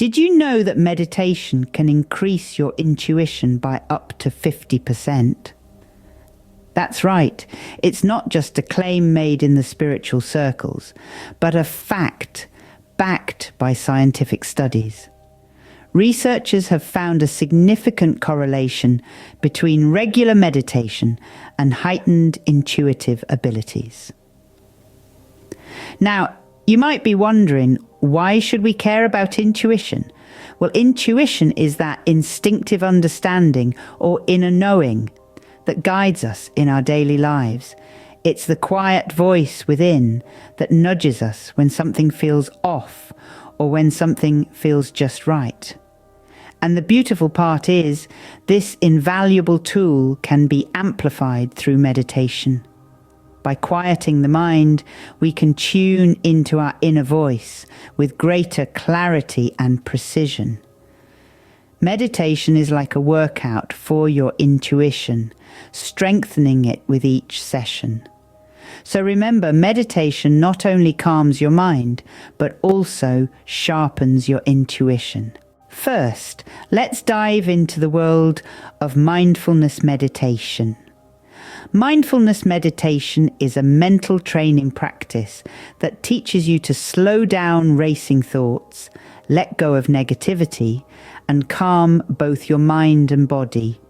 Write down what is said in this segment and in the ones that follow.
Did you know that meditation can increase your intuition by up to 50%? That's right, it's not just a claim made in the spiritual circles, but a fact backed by scientific studies. Researchers have found a significant correlation between regular meditation and heightened intuitive abilities. Now, you might be wondering, why should we care about intuition? Well, intuition is that instinctive understanding or inner knowing that guides us in our daily lives. It's the quiet voice within that nudges us when something feels off or when something feels just right. And the beautiful part is, this invaluable tool can be amplified through meditation. By quieting the mind, we can tune into our inner voice with greater clarity and precision. Meditation is like a workout for your intuition, strengthening it with each session. So remember, meditation not only calms your mind, but also sharpens your intuition. First, let's dive into the world of mindfulness meditation. Mindfulness meditation is a mental training practice that teaches you to slow down racing thoughts, let go of negativity, and calm both your mind and body.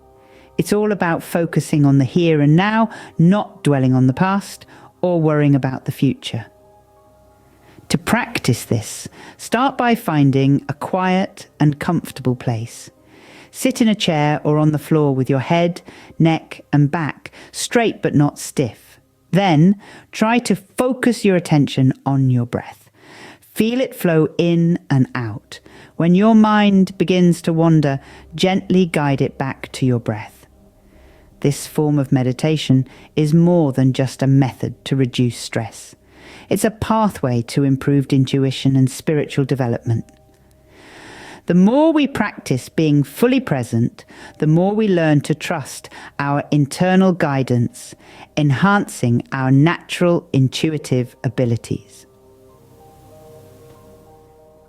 It's all about focusing on the here and now, not dwelling on the past or worrying about the future. To practice this, start by finding a quiet and comfortable place. Sit in a chair or on the floor with your head, neck and back straight but not stiff. Then, try to focus your attention on your breath. Feel it flow in and out. When your mind begins to wander, gently guide it back to your breath. This form of meditation is more than just a method to reduce stress. It's a pathway to improved intuition and spiritual development. The more we practice being fully present, the more we learn to trust our internal guidance, enhancing our natural intuitive abilities.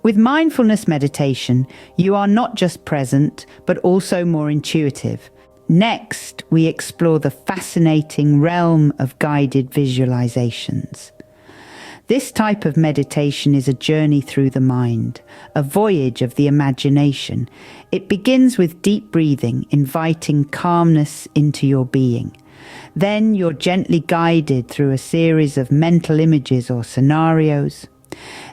With mindfulness meditation, you are not just present, but also more intuitive. Next, we explore the fascinating realm of guided visualizations. This type of meditation is a journey through the mind, a voyage of the imagination. It begins with deep breathing, inviting calmness into your being. Then you're gently guided through a series of mental images or scenarios.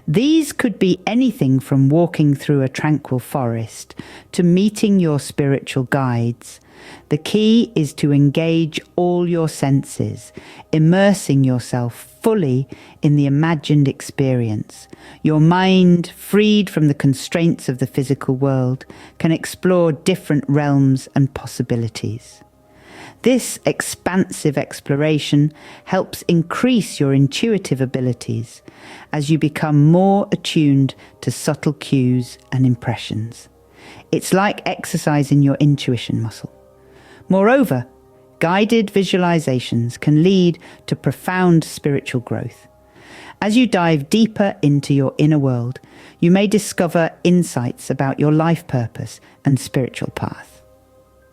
These could be anything from walking through a tranquil forest to meeting your spiritual guides. The key is to engage all your senses, immersing yourself fully in the imagined experience. Your mind, freed from the constraints of the physical world, can explore different realms and possibilities. This expansive exploration helps increase your intuitive abilities as you become more attuned to subtle cues and impressions. It's like exercising your intuition muscle. Moreover, guided visualizations can lead to profound spiritual growth. As you dive deeper into your inner world, you may discover insights about your life purpose and spiritual path.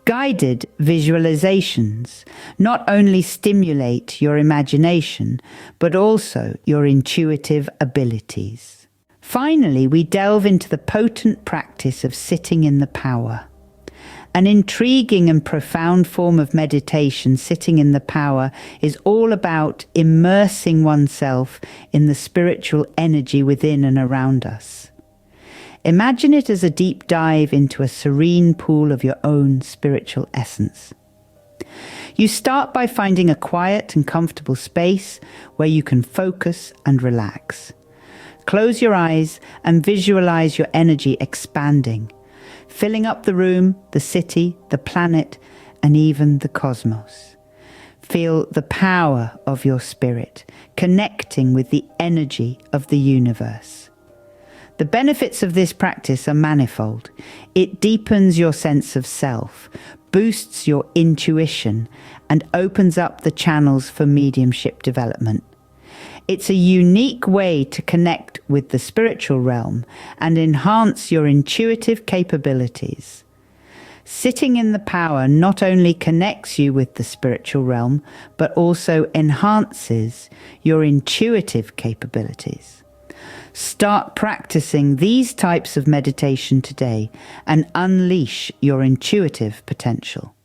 Guided visualizations not only stimulate your imagination, but also your intuitive abilities. Finally, we delve into the potent practice of sitting in the power. An intriguing and profound form of meditation, sitting in the power, is all about immersing oneself in the spiritual energy within and around us. Imagine it as a deep dive into a serene pool of your own spiritual essence. You start by finding a quiet and comfortable space where you can focus and relax. Close your eyes and visualize your energy expanding, filling up the room, the city, the planet, and even the cosmos. Feel the power of your spirit, connecting with the energy of the universe. The benefits of this practice are manifold. It deepens your sense of self, boosts your intuition, and opens up the channels for mediumship development. It's a unique way to connect with the spiritual realm and enhance your intuitive capabilities. Sitting in the power not only connects you with the spiritual realm, but also enhances your intuitive capabilities. Start practicing these types of meditation today and unleash your intuitive potential.